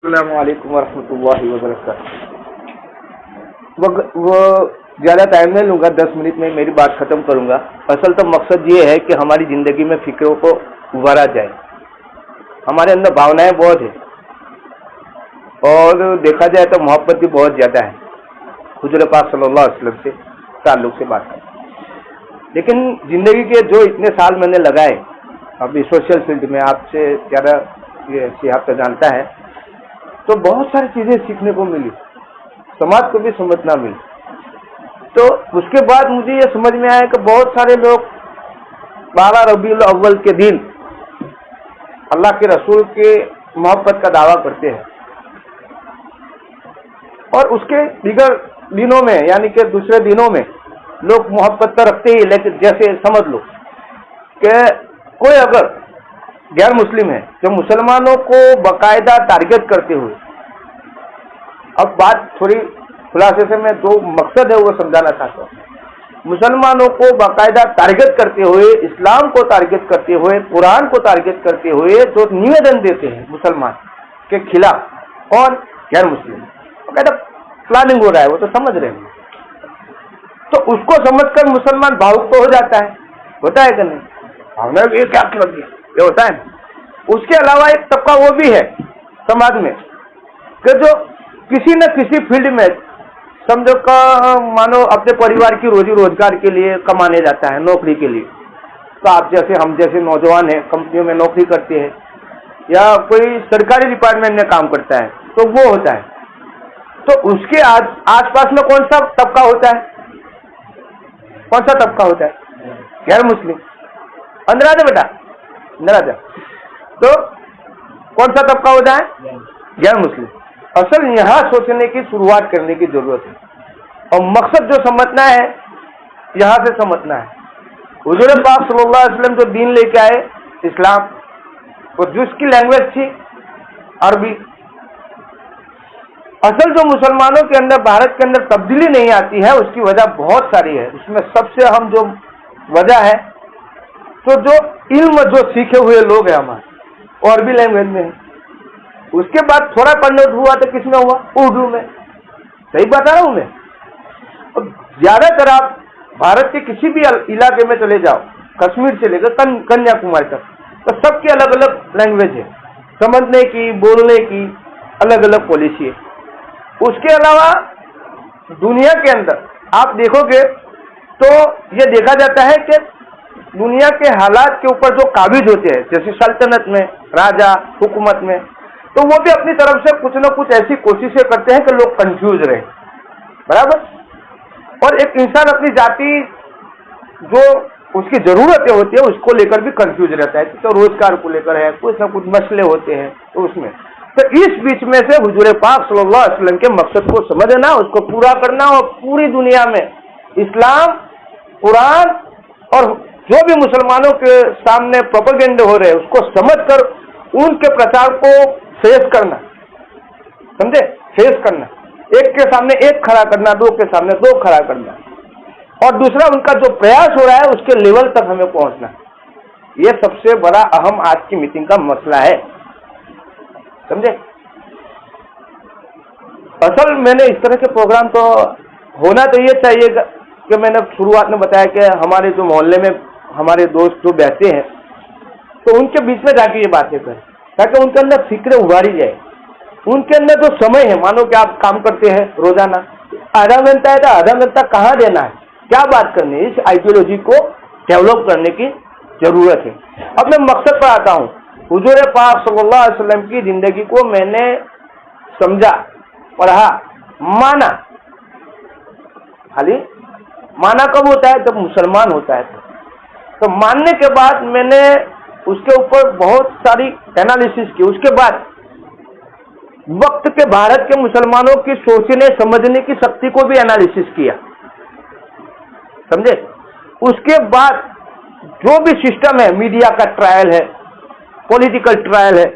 अस्सलामु अलैकुम वरहमतुल्लाहि वबरकातुहू। वो ज़्यादा टाइम नहीं लूँगा, 10 मिनट में मेरी बात ख़त्म करूँगा। असल तो मकसद ये है कि हमारी ज़िंदगी में फ़िक्रों को उभारा जाए। हमारे अंदर भावनाएं बहुत है और देखा जाए तो मोहब्बत भी बहुत ज़्यादा है हुज़ूर पाक सल्लल्लाहु अलैहि वसल्लम से ताल्लुक़ से बात करें। लेकिन ज़िंदगी के जो इतने साल मैंने लगाए, अभी सोशल फील्ड में आपसे ज़्यादा ये सियाब तो जानता है, तो बहुत सारी चीज़ें सीखने को मिली, समाज को भी समझना मिली। तो उसके बाद मुझे ये समझ में आया कि बहुत सारे लोग 12 रबीउल अव्वल के दिन अल्लाह के रसूल के मोहब्बत का दावा करते हैं और उसके दीगर दिनों में यानी कि दूसरे दिनों में लोग मोहब्बत तो रखते ही, लेकिन जैसे समझ लो कि कोई अगर गैर मुस्लिम है जो मुसलमानों को बाकायदा टारगेट करते हुए, अब बात थोड़ी खुलासे से मैं जो मकसद है वो समझाना चाहता हूँ। मुसलमानों को बाकायदा टारगेट करते हुए, इस्लाम को टारगेट करते हुए, कुरान को टारगेट करते हुए जो निवेदन देते हैं मुसलमान के खिलाफ, कौन? गैर मुस्लिम। बाकायदा प्लानिंग हो रहा है, वो तो समझ रहे हैं। तो उसको समझकर मुसलमान भावुक तो हो जाता है, होता है कि नहीं? भावना ये क्या लग गया, ये होता है। उसके अलावा एक तबका वो भी है समाज में कि जो किसी न किसी फील्ड में समझो का मानो अपने परिवार की रोजी रोजगार के लिए कमाने जाता है, नौकरी के लिए। तो आप जैसे हम जैसे नौजवान हैं, कंपनियों में नौकरी करते हैं या कोई सरकारी डिपार्टमेंट में काम करता है, तो वो होता है। तो उसके आसपास में कौन सा तबका होता है? कौन सा तबका होता है? गैर मुस्लिम। अंदर आ जा बेटा, अंदर आ जा। तो कौन सा तबका होता है? गैर मुस्लिम। असल यहाँ सोचने की शुरुआत करने की जरूरत है और मकसद जो समझना है यहाँ से समझना है। हुजूर पाक सल्लल्लाहु अलैहि वसल्लम जो दीन लेके आए, इस्लाम, और जिसकी लैंग्वेज थी अरबी। असल जो मुसलमानों के अंदर, भारत के अंदर तब्दीली नहीं आती है, उसकी वजह बहुत सारी है। उसमें सबसे अहम जो वजह है, तो जो इल्म जो सीखे हुए लोग हैं हमारे, और अरबी लैंग्वेज में है। उसके बाद थोड़ा कन्वर्ट हुआ तो किसमें हुआ? उर्दू में। सही बता रहा हूं मैं? ज्यादातर आप भारत के किसी भी इलाके में चले जाओ, कश्मीर से लेकर कन्याकुमारी तक, तो सबकी अलग अलग लैंग्वेज है, समझने की, बोलने की अलग अलग पॉलिसी है। उसके अलावा दुनिया के अंदर आप देखोगे तो ये देखा जाता है कि दुनिया के हालात के ऊपर जो काबिज होते हैं, जैसे सल्तनत में, राजा, हुकूमत में, तो वो भी अपनी तरफ से कुछ न कुछ ऐसी कोशिशें करते हैं कि लोग कंफ्यूज रहे, बराबर। और एक इंसान अपनी जाति जो उसकी जरूरतें होती है उसको लेकर भी कंफ्यूज रहता है, तो रोजगार को लेकर है, कुछ न कुछ मसले होते हैं तो उसमें। तो इस बीच में से हुजूर पाक सल्लल्लाहु अलैहि वसल्लम के मकसद को समझना, उसको पूरा करना और पूरी दुनिया में इस्लाम, कुरान और जो भी मुसलमानों के सामने प्रोपेगेंडा हो रहे हैं उसको समझकर उनके प्रचार को फेस करना, समझे? फेस करना, एक के सामने एक खड़ा करना, दो के सामने दो खड़ा करना, और दूसरा उनका जो प्रयास हो रहा है उसके लेवल तक हमें पहुंचना। यह सबसे बड़ा अहम आज की मीटिंग का मसला है, समझे? असल मैंने इस तरह के प्रोग्राम तो होना तो ये चाहिए कि मैंने शुरुआत में बताया कि हमारे जो मोहल्ले में हमारे दोस्त जो बैठते हैं तो उनके बीच में जाके ये बातें करें, ताकि उनके अंदर फिक्र उभारी जाए। उनके अंदर जो समय है, मानो कि आप काम करते हैं रोजाना, आधा घंटा है तो आधा घंटा कहाँ देना है, क्या बात करनी है, इस आइडियोलॉजी को डेवलप करने की जरूरत है। अब मैं मकसद पर आता हूँ। हुजूर पाक सल्लल्लाहु अलैहि वसल्लम की जिंदगी को मैंने समझा, पढ़ा, माना। खाली माना कब होता है? जब मुसलमान होता है। तो मानने के बाद मैंने उसके ऊपर बहुत सारी एनालिसिस की। उसके बाद वक्त के भारत के मुसलमानों की सोचने समझने की शक्ति को भी एनालिसिस किया, समझे? उसके बाद जो भी सिस्टम है, मीडिया का ट्रायल है, पॉलिटिकल ट्रायल है,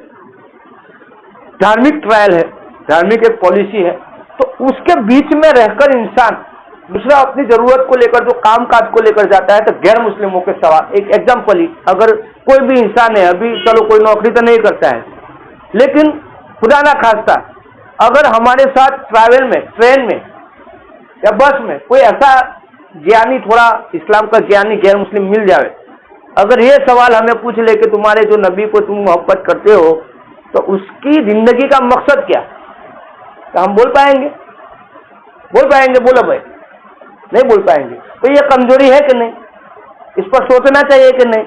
धार्मिक ट्रायल है, धार्मिक एक पॉलिसी है, तो उसके बीच में रहकर इंसान दूसरा अपनी जरूरत को लेकर जो काम काज को लेकर जाता है, तो गैर मुस्लिमों के सवाल। एक एग्जाम्पल ही, अगर कोई भी इंसान है, अभी चलो कोई नौकरी तो नहीं करता है, लेकिन खुदा ना खास्ता अगर हमारे साथ ट्रैवल में, ट्रेन में या बस में कोई ऐसा ज्ञानी, थोड़ा इस्लाम का ज्ञानी गैर मुस्लिम मिल जाए, अगर ये सवाल हमें पूछ ले कि तुम्हारे जो नबी को तुम मोहब्बत करते हो तो उसकी जिंदगी का मकसद क्या, तो हम बोल पाएंगे? बोलो भाई, नहीं बोल पाएंगे। तो ये कमजोरी है कि नहीं? इस पर सोचना चाहिए कि नहीं?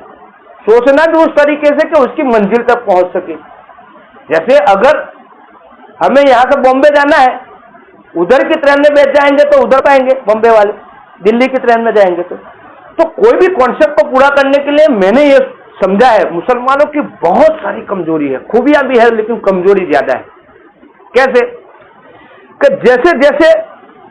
सोचना भी उस तरीके से कि उसकी मंजिल तक पहुंच सके। जैसे अगर हमें यहाँ से बॉम्बे जाना है, उधर की ट्रेन में बैठ जाएंगे तो उधर पाएंगे बॉम्बे वाले, दिल्ली की ट्रेन में जाएंगे तो कोई भी कॉन्सेप्ट को पूरा करने के लिए मैंने ये समझा है मुसलमानों की बहुत सारी कमजोरी है, खूबियां भी है लेकिन कमजोरी ज्यादा है। कैसे कि जैसे जैसे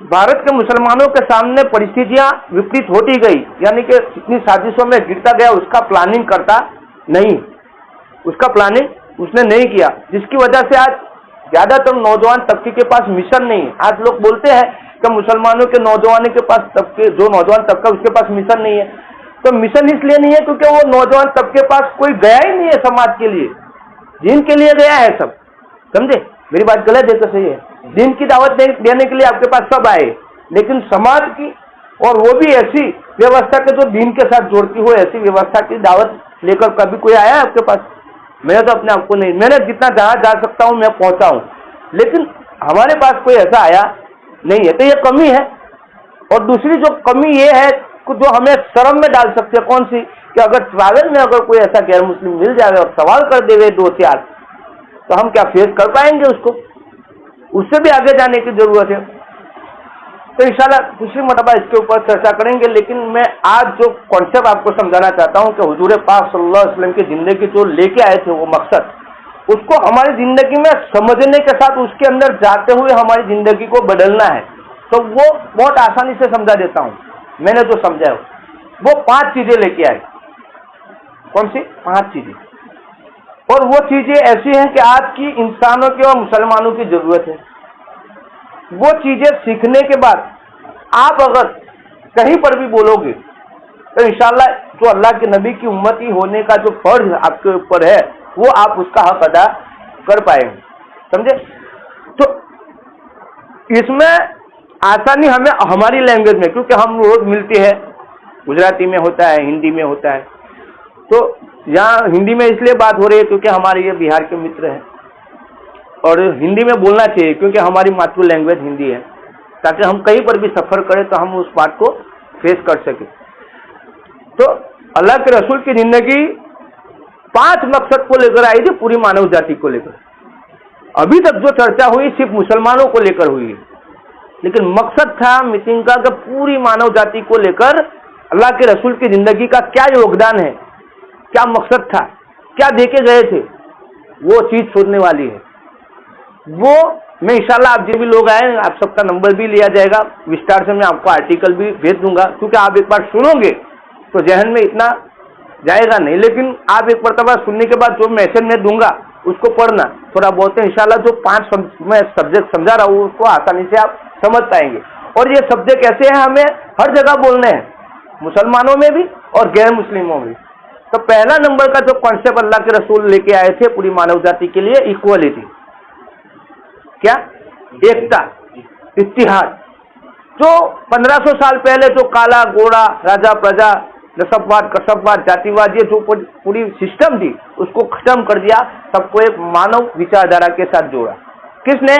भारत के मुसलमानों के सामने परिस्थितियां विपरीत होती गई, यानी कि इतनी साजिशों में गिरता गया, उसका प्लानिंग करता नहीं, उसका प्लानिंग उसने नहीं किया, जिसकी वजह से आज ज्यादातर नौजवान तबके के पास मिशन नहीं है। आज लोग बोलते हैं कि मुसलमानों के नौजवानों के पास तबके, जो नौजवान तबका उसके पास मिशन नहीं है। तो मिशन इसलिए नहीं है क्योंकि वो नौजवान तबके पास कोई गया ही नहीं है समाज के लिए, दीन के लिए गया है सब। समझे मेरी बात? गलत है तो सही है। दीन की दावत देने के लिए आपके पास सब आए, लेकिन समाज की, और वो भी ऐसी व्यवस्था के जो दीन के साथ जोड़ती हो, ऐसी व्यवस्था की दावत लेकर कभी कोई आया है आपके पास? मैं तो अपने आप को नहीं, मैंने जितना जहां जा सकता हूं मैं पहुंचा हूं, लेकिन हमारे पास कोई ऐसा आया नहीं है। तो ये कमी है। और दूसरी जो कमी ये है जो हमें शर्म में डाल सकते हैं, कौन सी, कि अगर ट्रैवल में अगर कोई ऐसा गैर मुस्लिम मिल जाए और सवाल कर देवे 2-4, तो हम क्या फेस कर पाएंगे उसको? उससे भी आगे जाने की जरूरत है। तो इंशाल्लाह दूसरी मरतबा इसके ऊपर चर्चा करेंगे, लेकिन मैं आज जो कॉन्सेप्ट आपको समझाना चाहता हूं कि हुजूर पाक सल्लल्लाहु अलैहि वसल्लम की जिंदगी जो लेके आए थे, वो मकसद, उसको हमारी जिंदगी में समझने के साथ उसके अंदर जाते हुए हमारी जिंदगी को बदलना है। तो वो बहुत आसानी से समझा देता हूं। मैंने जो समझा है वो 5 चीजें लेके आए। कौन सी 5 चीजें? और वो चीजें ऐसी हैं कि आज की इंसानों की और मुसलमानों की जरूरत है। वो चीजें सीखने के बाद आप अगर कहीं पर भी बोलोगे तो इंशाल्लाह जो अल्लाह के नबी की उम्मती होने का जो फर्ज आपके ऊपर है, वो आप उसका हक अदा कर पाएंगे। समझे? तो इसमें आसानी हमें हमारी लैंग्वेज में, क्योंकि हम रोज मिलते हैं, गुजराती में होता है, हिंदी में होता है। तो यहाँ हिंदी में इसलिए बात हो रही है क्योंकि हमारे ये बिहार के मित्र हैं, और हिंदी में बोलना चाहिए क्योंकि हमारी मातृ लैंग्वेज हिंदी है, ताकि हम कहीं पर भी सफर करें तो हम उस बात को फेस कर सके। तो अल्लाह के रसूल की जिंदगी 5 मकसद को लेकर आई थी, पूरी मानव जाति को लेकर। अभी तक जो चर्चा हुई सिर्फ मुसलमानों को लेकर हुई है, लेकिन मकसद था मीटिंग का कि पूरी मानव जाति को लेकर अल्लाह के रसूल की जिंदगी का क्या योगदान है, क्या मकसद था, क्या देके गए थे, वो चीज छोड़ने वाली है। वो मैं इंशाल्लाह आप जो भी लोग आए, आप सबका नंबर भी लिया जाएगा, विस्तार से मैं आपको आर्टिकल भी भेज दूंगा, क्योंकि आप एक बार सुनोगे तो जहन में इतना जाएगा नहीं, लेकिन आप एक मरतबा सुनने के बाद जो मैसेज मैं दूंगा उसको पढ़ना थोड़ा बहुत है। इंशाल्लाह जो 5 मैं सब्जेक्ट समझा रहा हूँ उसको आसानी से आप समझ पाएंगे। और ये सब्जेक्ट ऐसे हैं हमें हर जगह बोलने हैं, मुसलमानों में भी और गैर मुस्लिमों में। तो पहला नंबर का जो कॉन्सेप्ट अल्लाह के रसूल लेके आए थे पूरी मानव जाति के लिए, इक्वलिटी। क्या? एकता, इत्तिहाद। जो 1500 साल पहले जो काला गोरा, राजा प्रजा, नस्बवाद, कसबवाद, जातिवाद, ये जो पूरी सिस्टम थी उसको खत्म कर दिया, सबको एक मानव विचारधारा के साथ जोड़ा। किसने?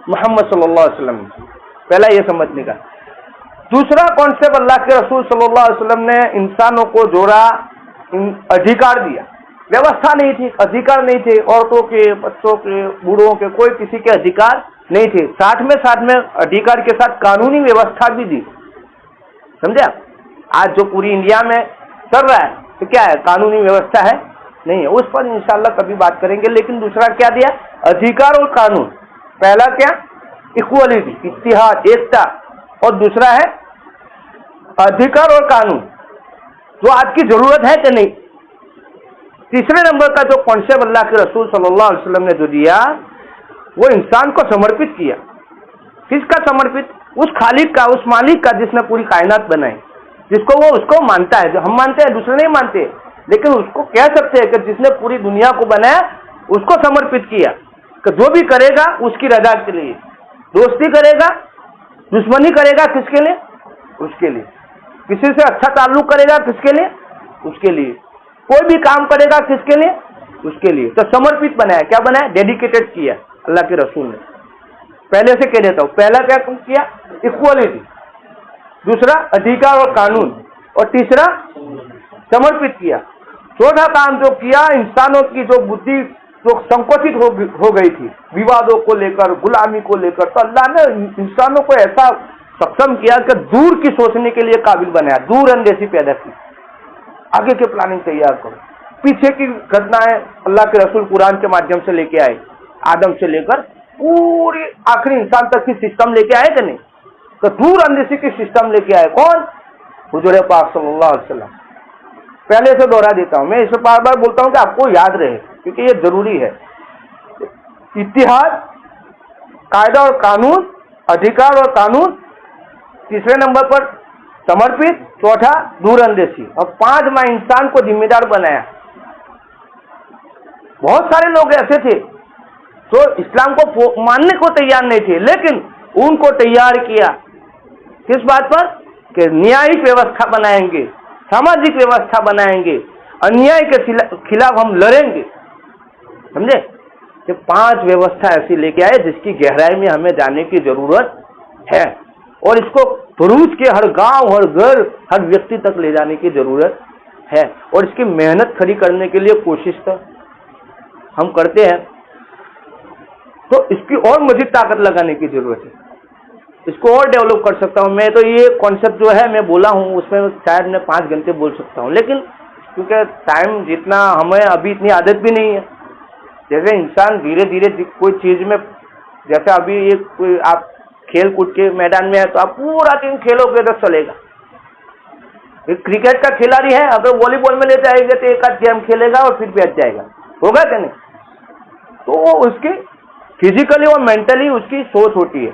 मोहम्मद सल्लल्लाहु अलैहि वसल्लम। पहला ये समझने का। दूसरा कॉन्सेप्ट अल्लाह के रसूल सल्लल्लाहु अलैहि वसल्लम ने इंसानों को जोड़ा, अधिकार दिया। व्यवस्था नहीं थी, अधिकार नहीं थे, औरतों के, बच्चों के, बूढ़ों के, कोई किसी के अधिकार नहीं थे। साथ में अधिकार के साथ कानूनी व्यवस्था भी दी। समझे? आज जो पूरी इंडिया में चल रहा है तो क्या है? कानूनी व्यवस्था है नहीं है, उस पर इंशाल्लाह कभी बात करेंगे। लेकिन दूसरा क्या दिया? अधिकार और कानून। पहला क्या? इक्वलिटी, इत्तिहाद, एकता, और दूसरा है अधिकार और कानून, जो आज की जरूरत है कि नहीं। तीसरे नंबर का जो कॉन्सेप्ट अल्लाह के रसूल सल्लल्लाहु अलैहि वसल्लम ने जो दिया, वो इंसान को समर्पित किया। किसका समर्पित? उस खालिक का, उस मालिक का जिसने पूरी कायनात बनाई, जिसको वो उसको मानता है। जो हम मानते हैं दूसरे नहीं मानते, लेकिन उसको कह सकते हैं कि जिसने पूरी दुनिया को बनाया उसको समर्पित किया। कि जो भी करेगा उसकी रजा के लिए, दोस्ती करेगा, दुश्मनी करेगा किसके लिए? उसके लिए। किसी से अच्छा ताल्लुक करेगा किसके लिए? उसके लिए। कोई भी काम करेगा किसके लिए? उसके लिए। तो समर्पित बनाया, क्या बनाया? डेडिकेटेड किया अल्लाह के रसूल ने। पहले से कह देता हूं, पहला क्या किया? इक्वलिटी, दूसरा अधिकार और कानून, और तीसरा समर्पित किया। चौथा काम जो किया, इंसानों की जो बुद्धि जो संकुचित हो गई थी विवादों को लेकर, गुलामी को लेकर, तो अल्लाह ने इंसानों को ऐसा सक्षम किया कि दूर की सोचने के लिए काबिल बनाया, दूर अंदेशी पैदा की। आगे की प्लानिंग तैयार करो, पीछे की घटनाएं अल्लाह के रसूल कुरान के माध्यम से लेके आए, आदम से लेकर पूरी आखिरी इंसान तक की सिस्टम लेके आए कि नहीं? तो दूर अंदेशी की सिस्टम लेके आए कौन? हुजूर पाक सल्लल्लाहु अलैहि वसल्लम। पहले से दोहरा देता हूं, मैं इसे बार बार बोलता हूं कि आपको याद रहे, क्योंकि ये जरूरी है। इत्तिहाद, कायदा और कानून, अधिकार और कानून, तीसरे नंबर पर समर्पित, चौथा दूरअंदेशी, और पांचवा इंसान को जिम्मेदार बनाया। बहुत सारे लोग ऐसे थे जो इस्लाम को मानने को तैयार नहीं थे, लेकिन उनको तैयार किया किस बात पर? कि न्यायिक व्यवस्था बनाएंगे, सामाजिक व्यवस्था बनाएंगे, अन्याय के खिलाफ हम लड़ेंगे। समझे? कि 5 व्यवस्था ऐसी लेके आए जिसकी गहराई में हमें जाने की जरूरत है, और इसको भरूच के हर गांव, हर घर, हर व्यक्ति तक ले जाने की जरूरत है, और इसकी मेहनत खड़ी करने के लिए कोशिश तो हम करते हैं। तो इसकी और मजीद ताकत लगाने की जरूरत है, इसको और डेवलप कर सकता हूं मैं। तो ये कॉन्सेप्ट जो है मैं बोला हूं, उसमें शायद मैं 5 घंटे बोल सकता हूं, लेकिन क्योंकि टाइम जितना, हमें अभी इतनी आदत भी नहीं है। जैसे इंसान धीरे धीरे कोई चीज में, जैसे अभी एक कोई आप खेल कूद के मैदान में है तो आप पूरा दिन खेलोगे तो चलेगा। एक क्रिकेट का खिलाड़ी है, अगर वॉलीबॉल में ले जाएंगे तो एक आध गेम खेलेगा और फिर बैठ जाएगा, होगा कि नहीं? तो उसकी फिजिकली और मेंटली उसकी सोच होती है।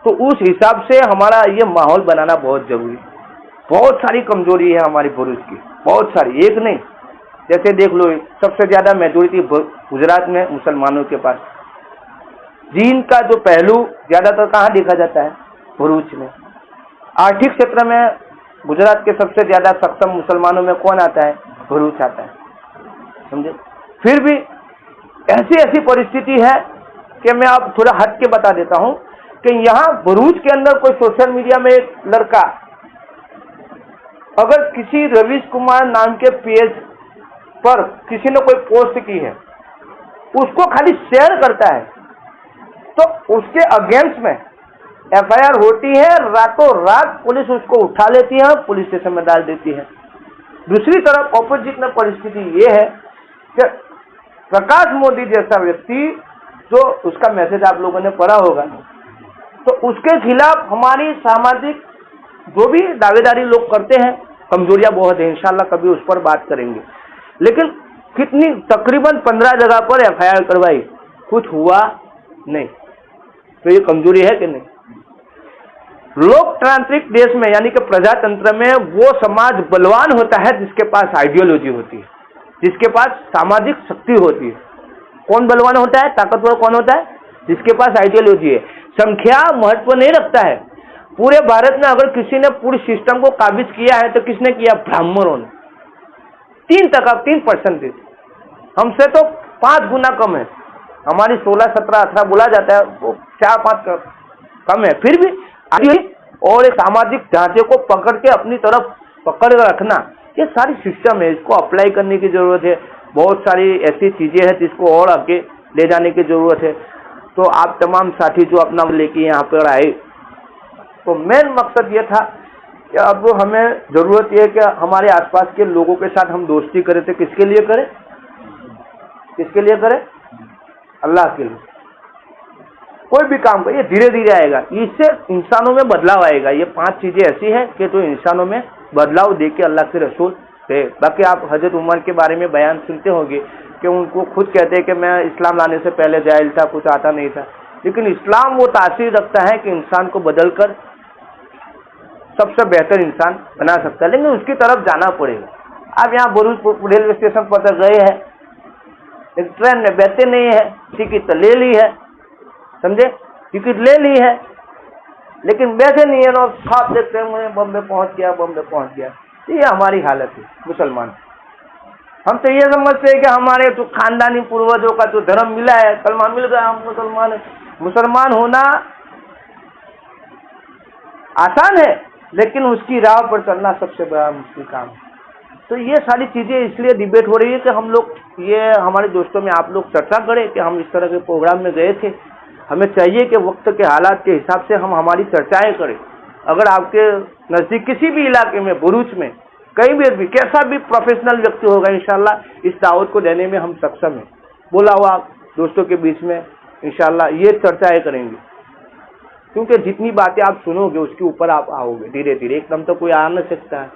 तो उस हिसाब से हमारा ये माहौल बनाना बहुत जरूरी है। बहुत सारी कमजोरी है हमारी भरूच की, बहुत सारी, एक नहीं। जैसे देख लो, सबसे ज्यादा मेजोरिटी गुजरात में मुसलमानों के पास। जीन का जो पहलू ज्यादातर कहाँ देखा जाता है? भरूच में। आर्थिक क्षेत्र में गुजरात के सबसे ज्यादा सक्षम मुसलमानों में कौन आता है? भरूच आता है। समझे? फिर भी ऐसी ऐसी परिस्थिति है कि मैं अब थोड़ा हट के बता देता हूं कि यहाँ भरूच के अंदर कोई सोशल मीडिया में एक लड़का अगर किसी रवीश कुमार नाम के पेज पर किसी ने कोई पोस्ट की है, उसको खाली शेयर करता है, तो उसके अगेंस्ट में एफआईआर होती है, रातों रात पुलिस उसको उठा लेती है, पुलिस स्टेशन में डाल देती है। दूसरी तरफ ऑपोजिट में परिस्थिति ये है कि प्रकाश मोदी जैसा व्यक्ति, जो उसका मैसेज आप लोगों ने पढ़ा होगा, तो उसके खिलाफ हमारी सामाजिक जो भी दावेदारी लोग करते हैं, कमजोरियां बहुत है, इंशाल्लाह कभी उस पर बात करेंगे। लेकिन कितनी, तकरीबन 15 जगह पर एफआईआर करवाई, कुछ हुआ नहीं, तो ये कमजोरी है कि नहीं? लोकतांत्रिक देश में, यानी कि प्रजातंत्र में, वो समाज बलवान होता है जिसके पास आइडियोलॉजी होती है, जिसके पास सामाजिक शक्ति होती है। कौन बलवान होता है, ताकतवर कौन होता है? जिसके पास आइडियोलॉजी है। संख्या महत्व नहीं रखता है। पूरे भारत में अगर किसी ने पूरे सिस्टम को काबिज किया है तो किसने किया? ब्राह्मणों ने। 3% हमसे तो 5 गुना कम है। हमारी 16, 17, 18 बोला जाता है, वो 4-5 कम है। फिर भी और एक सामाजिक ढांचे को पकड़ के अपनी तरफ पकड़ कर रखना, ये सारी सिस्टम है, इसको अप्लाई करने की जरूरत है। बहुत सारी ऐसी चीजें हैं जिसको और आगे ले जाने की जरूरत है। तो आप तमाम साथी जो अपना लेके यहाँ पर आए, तो मेन मकसद ये था कि अब हमें जरूरत ये है कि हमारे आसपास के लोगों के साथ हम दोस्ती करें। तो किसके लिए करें? किसके लिए करें? अल्लाह के लिए। कोई भी काम करिए, धीरे धीरे आएगा, इससे इंसानों में बदलाव आएगा। ये 5 चीजें ऐसी हैं कि जो इंसानों में बदलाव देके अल्लाह के रसूल थे। बाकी आप हजरत उमर के बारे में बयान सुनते होंगे कि उनको खुद कहते हैं कि मैं इस्लाम लाने से पहले जाहिल था, कुछ आता नहीं था, लेकिन इस्लाम वो तासीर रखता है कि इंसान को बदलकर सबसे बेहतर इंसान बना सकता है, लेकिन उसकी तरफ जाना पड़ेगा। आप यहाँ भरूच रेलवे स्टेशन पर गए हैं, एक ट्रेन में बैठते नहीं है, टिकट तो ले ली है, समझे, टिकट ले ली है, लेकिन बैठे नहीं है, और खाप देखते हैं बम्बे पहुंच गया। ये हमारी हालत है मुसलमान। हम तो ये समझते हैं कि हमारे जो खानदानी पूर्वजों का जो धर्म मिला है, सलमान मिल गया, हम मुसलमान है। मुसलमान होना आसान है, लेकिन उसकी राह पर चलना सबसे बड़ा मुश्किल काम है। तो ये सारी चीजें इसलिए डिबेट हो रही है कि हम लोग, ये हमारे दोस्तों में आप लोग चर्चा करें कि हम इस तरह के प्रोग्राम में गए थे, हमें चाहिए कि वक्त के हालात के हिसाब से हम हमारी चर्चाएं करें। अगर आपके नजदीक किसी भी इलाके में, भरूच में, कहीं भी कैसा भी प्रोफेशनल व्यक्ति होगा, इंशाल्लाह इस दावत को देने में हम सक्षम हैं। बोला हुआ दोस्तों के बीच में इंशाल्लाह ये चर्चाएं करेंगे, क्योंकि जितनी बातें आप सुनोगे उसके ऊपर आप आओगे धीरे धीरे, एकदम तो कोई आ नहीं सकता है।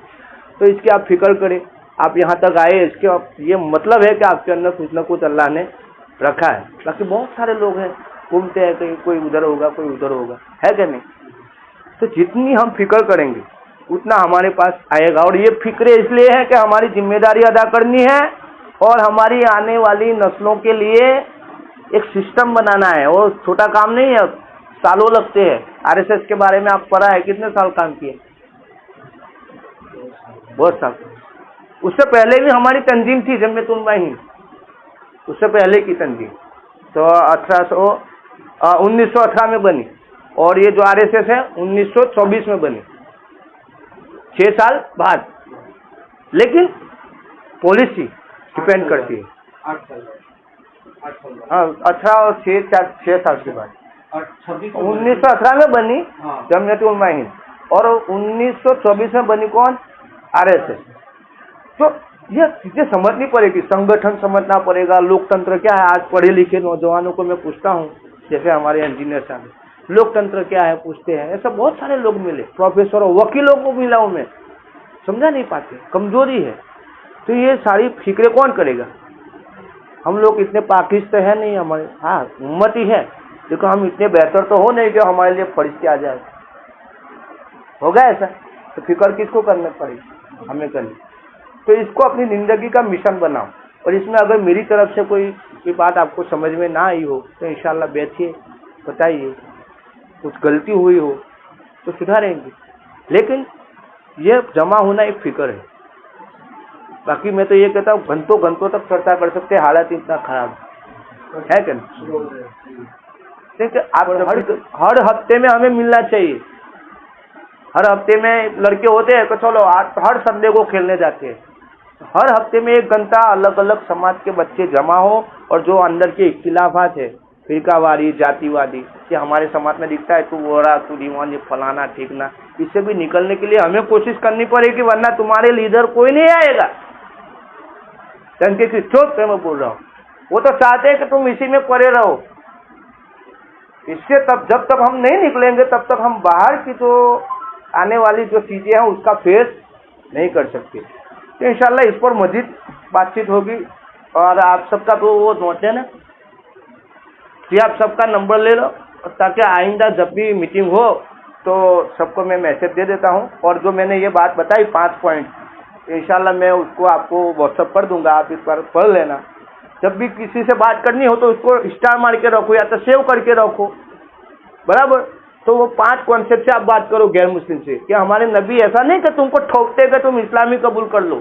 तो इसकी आप फिक्र करें, आप यहाँ तक आए, इसके ये मतलब है कि आपके अंदर कुछ न कुछ अल्लाह ने रखा है। बाकी बहुत सारे लोग हैं, घूमते हैं, कहीं कोई उधर होगा, कोई उधर होगा, है क्या नहीं। तो जितनी हम फिक्र करेंगे उतना हमारे पास आएगा। और ये फिक्र इसलिए है कि हमारी जिम्मेदारी अदा करनी है और हमारी आने वाली नस्लों के लिए एक सिस्टम बनाना है। और छोटा काम नहीं है, सालों लगते हैं। आरएसएस के बारे में आप पढ़ा है, कितने साल काम किए? बहुत साल। उससे पहले भी हमारी तंजीम थी जमीयत उलमा हिंद, उससे पहले की तंजीम तो 1918 में बनी, और ये जो आरएसएस है 1924 में बनी, 6 साल बाद। लेकिन पॉलिसी डिपेंड करती है। 18 और 6 साल के बाद 1918 में बनी जमीयत उलमा हिंद, और 1924 में बनी कौन? आरएसएस। तो ये चीजें समझनी पड़ेगी, संगठन समझना पड़ेगा, लोकतंत्र क्या है। आज पढ़े लिखे नौजवानों को मैं पूछता हूँ, जैसे हमारे इंजीनियर साहब, लोकतंत्र क्या है पूछते हैं, ऐसा बहुत सारे लोग मिले, प्रोफेसरों, वकीलों को मिला हूं मैं, समझा नहीं पाते, कमजोरी है। तो ये सारी फिक्रें कौन करेगा? हम लोग इतने पाकिस्त तो है नहीं हमारे, हाँ उम्मत ही है, लेकिन हम इतने बेहतर तो हो नहीं कि हमारे लिए फरिश्ते आ जाए। होगा ऐसा? तो फिक्र किसको करना पड़ेगी? हमें करनी। तो इसको अपनी जिंदगी का मिशन बनाओ। और इसमें अगर मेरी तरफ से कोई बात आपको समझ में ना आई हो तो इंशाल्लाह बैठिए, बताइए, कुछ गलती हुई हो तो सुधारेंगे। लेकिन ये जमा होना एक फिक्र है। बाकी मैं तो ये कहता हूँ घंटों तक चर्चा कर सकते हैं, हालत इतना खराब है क्या? देखिए आप हर हफ्ते में हमें मिलना चाहिए। हर हफ्ते में लड़के होते हैं तो चलो हर संडे को खेलने जाते हैं। हर हफ्ते में 1 घंटा अलग अलग समाज के बच्चे जमा हो, और जो अंदर के इख्तिलाफात है, फिरकावारी, जातिवादी, ये हमारे समाज में दिखता है, तू वोरा, तू दीवान, ये फलाना ठीक ना, इससे भी निकलने के लिए हमें कोशिश करनी पड़ेगी, वरना तुम्हारे लीडर कोई नहीं आएगा। टंके की चोट पे मैं बोल रहा हूँ, वो तो चाहते हैं कि तुम इसी में पड़े रहो। इससे तब जब तक हम नहीं निकलेंगे तब तक हम बाहर की जो आने वाली जो चीजें हैं उसका फेस नहीं कर सकते। तो इंशाल्लाह इस पर मजीद बातचीत होगी। और आप सबका तो वो नोट है ना कि आप सबका नंबर ले लो, ताकि आइंदा जब भी मीटिंग हो तो सबको मैं मैसेज दे देता हूँ। और जो मैंने ये बात बताई 5 पॉइंट, इंशाल्लाह मैं उसको आपको व्हाट्सएप कर दूंगा, आप इस बार पढ़ लेना। जब भी किसी से बात करनी हो तो उसको स्टार मार के रखो या तो सेव करके रखो, बराबर। तो वो 5 कॉन्सेप्ट से आप बात करो गैर मुस्लिम से, कि हमारे नबी ऐसा नहीं कि तुमको ठोकते कि तुम इस्लामी कबूल कर लो।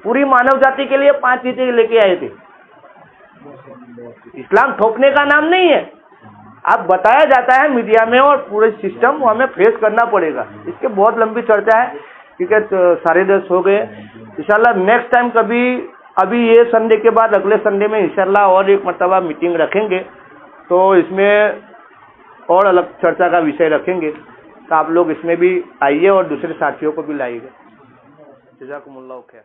पूरी मानव जाति के लिए 5 चीजें लेके आए थे। इस्लाम ठोकने का नाम नहीं है, आप बताया जाता है मीडिया में, और पूरे सिस्टम हमें फेस करना पड़ेगा। इसके बहुत लंबी चर्चा है, ठीक है। 10:30 हो गए। इंशाल्लाह नेक्स्ट टाइम कभी, अभी ये संडे के बाद अगले संडे में इंशाल्लाह और एक मरतबा मीटिंग रखेंगे, तो इसमें और अलग चर्चा का विषय रखेंगे। तो आप लोग इसमें भी आइए और दूसरे साथियों को भी लाइएगा। जज़ाकुमुल्लाह खैर।